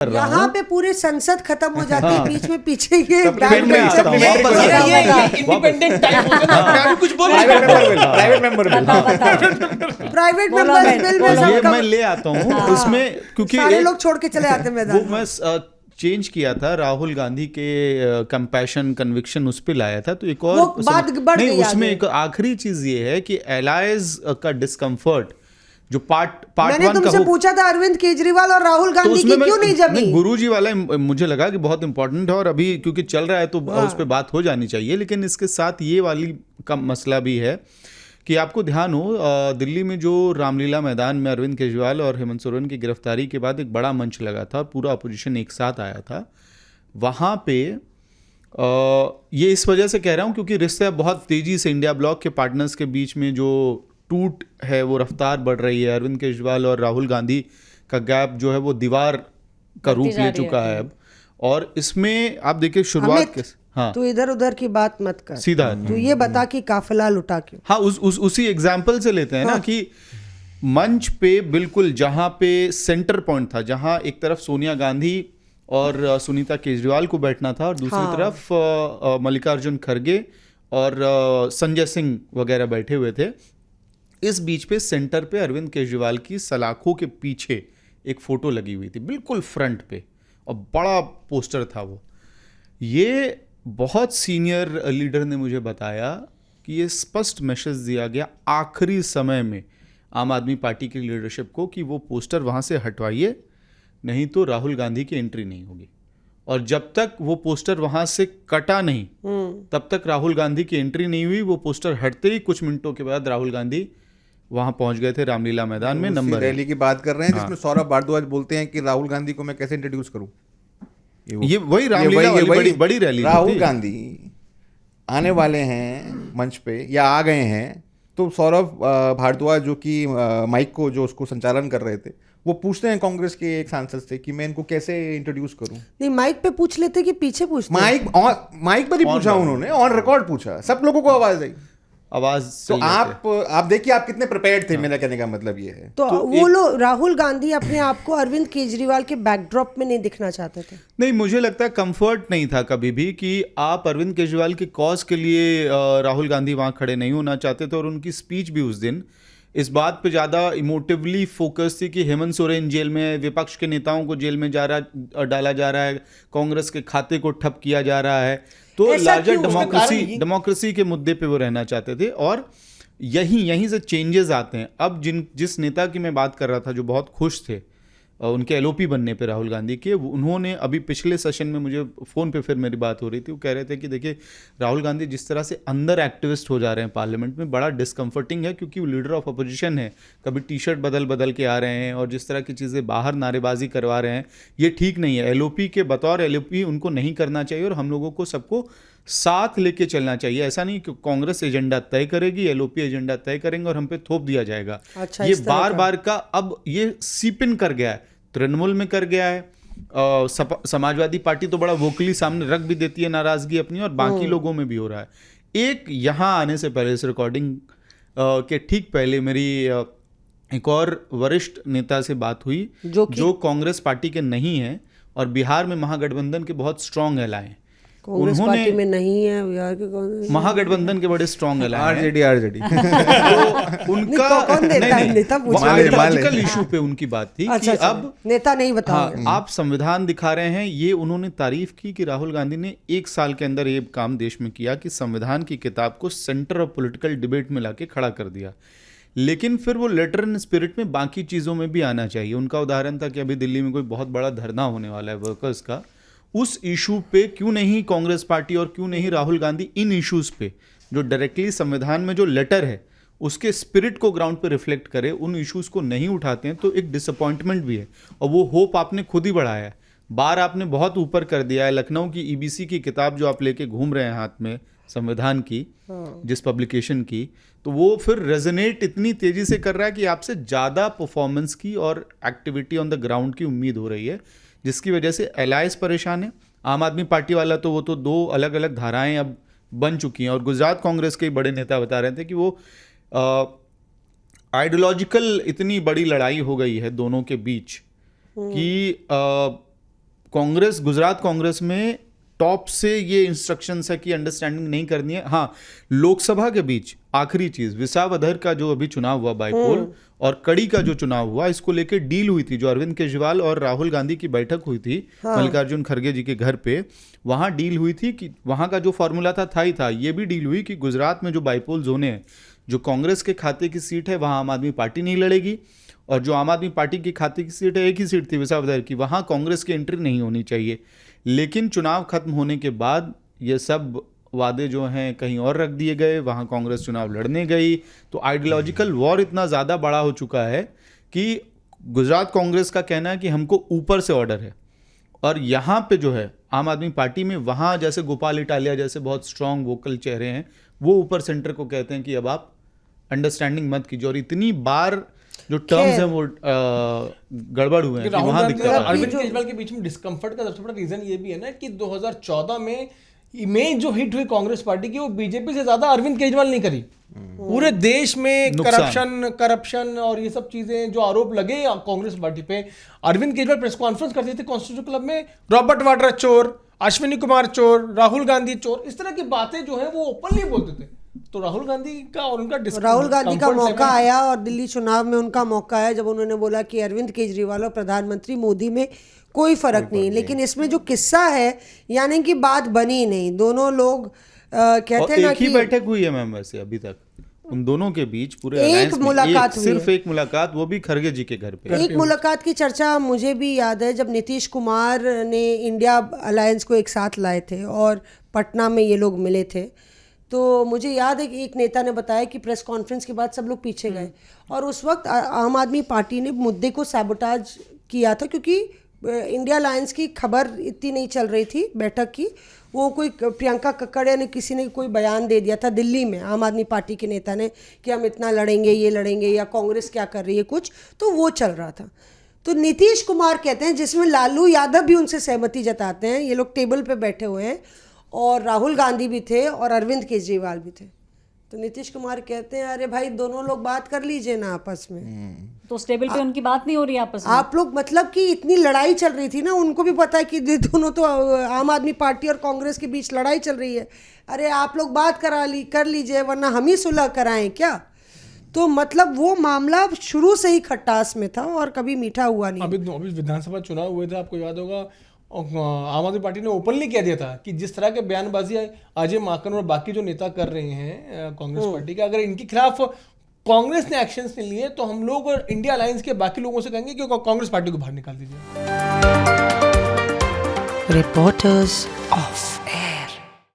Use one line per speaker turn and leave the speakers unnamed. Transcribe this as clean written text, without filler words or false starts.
यहाँ पे पूरे संसद खत्म हो जाती है, बीच में पीछे ये
इंडिपेंडेंट टाइम हो गया ना, मैं कुछ बोल
private member bill
private members bill में
ये
सब
मैं ले आता हूँ उसमें, क्योंकि
सारे लोग छोड़ के चले आते हैं
वो
मैदान में।
मैं चेंज किया था, राहुल गांधी के कंपैशन कन्विक्शन उस पे लाया था, तो एक और
वो बात बढ़
नहीं,
गई
उसमें
आगे।
एक आखिरी चीज ये है कि एलाइज का डिस्कम्फर्ट जो पार्ट
मैंने
वन का
तुमसे
हो,
पूछा था अरविंद केजरीवाल और राहुल
तो
गांधी
उसमें
की क्यों नहीं जमी?
गुरुजी वाला मुझे लगा कि बहुत इंपॉर्टेंट है, और अभी क्योंकि चल रहा है तो उस पर बात हो जानी चाहिए। लेकिन इसके साथ ये वाली का मसला भी है कि आपको ध्यान हो, दिल्ली में जो रामलीला मैदान में अरविंद केजरीवाल और हेमंत सोरेन की गिरफ्तारी के बाद एक बड़ा मंच लगा था, पूरा अपोजिशन एक साथ आया था वहाँ पे। ये इस वजह से कह रहा हूँ क्योंकि रिश्ते बहुत तेज़ी से इंडिया ब्लॉक के पार्टनर्स के बीच में जो टूट है वो रफ्तार बढ़ रही है। अरविंद केजरीवाल और राहुल गांधी का गैप जो है वो दीवार का रूप ले चुका है अब। और इसमें आप देखिए शुरुआत के, हाँ
तू इधर उधर की बात मत कर,
सीधा
तू ये बता कि काफिला लुटा क्यों?
हाँ उसी एग्जाम्पल से लेते हैं ना कि मंच पे बिल्कुल जहाँ पे सेंटर पॉइंट था, जहाँ एक तरफ सोनिया गांधी और सुनीता केजरीवाल को बैठना था और दूसरी तरफ मल्लिकार्जुन खड़गे और संजय सिंह वगैरह बैठे हुए थे। इस बीच पे सेंटर पे अरविंद केजरीवाल की सलाखों के पीछे एक फोटो लगी हुई थी, बिल्कुल फ्रंट पे, और बड़ा पोस्टर था वो। ये बहुत सीनियर लीडर ने मुझे बताया कि ये स्पष्ट मैसेज दिया गया आखिरी समय में आम आदमी पार्टी की लीडरशिप को कि वो पोस्टर वहाँ से हटवाइए, नहीं तो राहुल गांधी की एंट्री नहीं होगी। और जब तक वो पोस्टर वहाँ से कटा नहीं तब तक राहुल गांधी की एंट्री नहीं हुई। वो पोस्टर हटते ही कुछ मिनटों के बाद राहुल गांधी वहां पहुंच गए थे रामलीला मैदान में। नंबर
रैली की बात कर रहे हैं जिसमें सौरभ भारद्वाज बोलते हैं कि राहुल गांधी को मैं कैसे इंट्रोड्यूस करूं।
ये वही रामलीला वाली बड़ी रैली
राहुल गांधी आने वाले हैं मंच पे या आ गए हैं, तो सौरभ भारद्वाज जो कि माइक को जो उसको संचालन कर रहे थे, वो पूछते हैं कांग्रेस के एक सांसद से कि मैं इनको कैसे इंट्रोड्यूस करूं।
नहीं, माइक पे पूछ लेते कि पीछे पूछते?
माइक पर ही पूछा उन्होंने, ऑन रिकॉर्ड पूछा, सब लोगों को आवाज आई। तो आप देखिए आप कितने प्रिपेयर्ड थे। मेरा कहने का मतलब ये है
तो वो लोग, राहुल गांधी अपने आप को अरविंद केजरीवाल के बैकड्रॉप में नहीं दिखना चाहते थे।
नहीं, मुझे लगता है कंफर्ट नहीं था कभी भी कि आप अरविंद केजरीवाल की कॉज के लिए राहुल गांधी वहां खड़े नहीं होना चाहते थे। और उनकी स्पीच भी उस दिन इस बात पे ज़्यादा इमोटिवली फोकस थी कि हेमंत सोरेन जेल में, विपक्ष के नेताओं को जेल में डाला जा रहा है, कांग्रेस के खाते को ठप किया जा रहा है, तो लार्जर डेमोक्रेसी के मुद्दे पे वो रहना चाहते थे। और यहीं से चेंजेस आते हैं। अब जिस नेता की मैं बात कर रहा था जो बहुत खुश थे उनके एलओपी बनने पे राहुल गांधी के, उन्होंने अभी पिछले सेशन में मुझे फ़ोन पे फिर मेरी बात हो रही थी, वो कह रहे थे कि देखिए राहुल गांधी जिस तरह से अंदर एक्टिविस्ट हो जा रहे हैं पार्लियामेंट में, बड़ा डिस्कम्फर्टिंग है क्योंकि वो लीडर ऑफ अपोजिशन है, कभी टी शर्ट बदल के आ रहे हैं और जिस तरह की चीज़ें बाहर नारेबाजी करवा रहे हैं, ये ठीक नहीं है। एलओपी के बतौर एलओपी उनको नहीं करना चाहिए और हम लोगों को सबको साथ लेके चलना चाहिए। ऐसा नहीं कि कांग्रेस एजेंडा तय करेगी, एलओपी एजेंडा तय करेंगे और हम पे थोप दिया जाएगा।
अच्छा,
ये बार बार का अब ये सीपिन कर गया है, तृणमूल में कर गया है। समाजवादी पार्टी तो बड़ा वोकली सामने रख भी देती है नाराजगी अपनी, और बाकी लोगों में भी हो रहा है। एक यहाँ आने से पहले, इस रिकॉर्डिंग के ठीक पहले मेरी एक और वरिष्ठ नेता से बात हुई जो कांग्रेस पार्टी के नहीं है और बिहार में महागठबंधन के बहुत स्ट्रांग एलाय हैं।
कांग्रेस पार्टी में नहीं है बिहार के,
महागठबंधन के बड़े स्ट्रांग एलाय
आरजेडी
तो उनका नेता इशू पे उनकी बात थी कि अब
नेता नहीं बताओगे।
आप संविधान दिखा रहे हैं। ये उन्होंने तारीफ की कि राहुल गांधी ने 1 साल के अंदर ये काम देश में किया कि संविधान की किताब को सेंटर ऑफ पॉलिटिकल डिबेट में लाके खड़ा कर दिया। लेकिन फिर वो लेटर एंड स्पिरिट में बाकी चीज़ों में भी आना चाहिए। उनका उदाहरण था कि अभी दिल्ली में कोई बहुत बड़ा धरना होने वाला है वर्कर्स का, उस इशू पे क्यों नहीं कांग्रेस पार्टी और क्यों नहीं राहुल गांधी इन इश्यूज पे जो डायरेक्टली संविधान में जो लेटर है उसके स्पिरिट को ग्राउंड पे रिफ्लेक्ट करे, उन इश्यूज को नहीं उठाते हैं तो एक डिसअपॉइंटमेंट भी है। और वो होप आपने खुद ही बढ़ाया है, बार आपने बहुत ऊपर कर दिया है। लखनऊ की ईबीसी की किताब जो आप लेके घूम रहे हैं हाथ में, संविधान की जिस पब्लिकेशन की, तो वो फिर रेजोनेट इतनी तेजी से कर रहा है कि आपसे ज़्यादा परफॉर्मेंस की और एक्टिविटी ऑन द ग्राउंड की उम्मीद हो रही है, जिसकी वजह से एलायंस परेशान है। आम आदमी पार्टी वाला तो वो तो 2 अलग अलग धाराएं अब बन चुकी हैं। और गुजरात कांग्रेस के बड़े नेता बता रहे थे कि वो आइडियोलॉजिकल इतनी बड़ी लड़ाई हो गई है दोनों के बीच कि कांग्रेस, गुजरात कांग्रेस में टॉप से ये इंस्ट्रक्शंस है कि अंडरस्टैंडिंग नहीं करनी है। हाँ, लोकसभा के बीच आखिरी चीज, विसावदर का जो अभी चुनाव हुआ बाइपोल और कड़ी का जो चुनाव हुआ, इसको लेके डील हुई थी। जो अरविंद केजरीवाल और राहुल गांधी की बैठक हुई थी मल्लिकार्जुन खड़गे जी के घर पे, वहां डील हुई थी कि वहां का जो फॉर्मूला था ही था। ये भी डील हुई कि गुजरात में जो बाइपोल जोन है, जो कांग्रेस के खाते की सीट है, वहां आम आदमी पार्टी नहीं लड़ेगी, और जो आम आदमी पार्टी की खाते की सीट है, एक ही सीट थी विसावदर की, वहां कांग्रेस की एंट्री नहीं होनी चाहिए। लेकिन चुनाव खत्म होने के बाद ये सब वादे जो हैं कहीं और रख दिए गए, वहां कांग्रेस चुनाव लड़ने गई। तो आइडियोलॉजिकल वॉर इतना ज़्यादा बड़ा हो चुका है कि गुजरात कांग्रेस का कहना है कि हमको ऊपर से ऑर्डर है, और यहाँ पे जो है आम आदमी पार्टी में, वहाँ जैसे गोपाल इटालिया जैसे बहुत स्ट्रांग वोकल चेहरे हैं, वो ऊपर सेंटर को कहते हैं कि अब आप अंडरस्टैंडिंग मत कीजिए। और इतनी बार जो टर्म्स हैं वो गड़बड़ हुए हैं कि
राहुल
वहाँ
गांधी
दिक्कत
और
आ रही है।
अरविंद केजरीवाल के बीच में डिस्कम्फर्ट का सबसे बड़ा रीजन ये भी है ना कि 2014 में इमेज जो हिट हुई कांग्रेस पार्टी की, वो बीजेपी से ज्यादा अरविंद केजरीवाल नहीं करी। पूरे देश में करप्शन और ये सब चीजें जो आरोप लगे कांग्रेस पार्टी पे, अरविंद केजरीवाल प्रेस कॉन्फ्रेंस करते थे कॉन्स्टिट्यूशन क्लब में, रॉबर्ट वाड्रा चोर, अश्विनी कुमार चोर, राहुल गांधी चोर, इस तरह की बातें जो है वो ओपनली बोलते थे। तो राहुल गांधी का और उनका
राहुल गांधी का मौका आया, और दिल्ली चुनाव में उनका मौका आया जब उन्होंने बोला कि अरविंद केजरीवाल और प्रधानमंत्री मोदी में कोई फर्क नहीं है। लेकिन इसमें जो किस्सा है, यानी कि बात बनी नहीं, दोनों लोग कहते हैं ना
एक ही
कि
बैठक हुई है मैम वैसे अभी तक उन दोनों के बीच पूरे
एक
alliance में
मुलाकात हुई
सिर्फ
है।
एक मुलाकात, वो भी खड़गे जी के घर पे।
एक मुलाकात की चर्चा मुझे भी याद है, जब नीतीश कुमार ने इंडिया अलायंस को एक साथ लाए थे और पटना में ये लोग मिले थे, तो मुझे याद है कि एक नेता ने बताया कि प्रेस कॉन्फ्रेंस के बाद सब लोग पीछे गए, और उस वक्त आम आदमी पार्टी ने मुद्दे को सैबोटाज किया था, क्योंकि इंडिया अलायंस की खबर इतनी नहीं चल रही थी बैठक की। वो कोई प्रियंका कक्कड़ ने किसी ने कोई बयान दे दिया था दिल्ली में, आम आदमी पार्टी के नेता ने, कि हम इतना लड़ेंगे, ये लड़ेंगे, या कांग्रेस क्या कर रही है कुछ, तो वो चल रहा था। तो नीतीश कुमार कहते हैं, जिसमें लालू यादव भी उनसे सहमति जताते हैं, ये लोग टेबल पे बैठे हुए हैं, और राहुल गांधी भी थे और अरविंद केजरीवाल भी थे। तो नीतीश कुमार कहते हैं, अरे भाई दोनों लोग बात कर लीजिए ना आपस में।
तो उस टेबल पे उनकी बात नहीं हो रही आपस में।
आप लोग, मतलब कि इतनी लड़ाई चल रही थी ना, उनको भी पता है कि दोनों तो आम आदमी पार्टी और कांग्रेस के बीच लड़ाई चल रही है। अरे आप लोग बात कर लीजिए, वरना हम ही सुलह कराएं क्या। तो मतलब वो मामला शुरू से ही खट्टास में था और कभी मीठा हुआ नहीं।
अभी विधानसभा चुनाव हुए थे, आपको याद होगा, आम आदमी पार्टी ने ओपनली कह दिया था कि जिस तरह के बयानबाजी अजय माकन और बाकी जो नेता कर रहे हैं कांग्रेस पार्टी के, अगर इनके खिलाफ कांग्रेस ने एक्शंस नहीं लिए तो हम लोग और इंडिया अलायंस के बाकी लोगों से कहेंगे कि कांग्रेस पार्टी को बाहर निकाल दीजिए।
Reporters of air.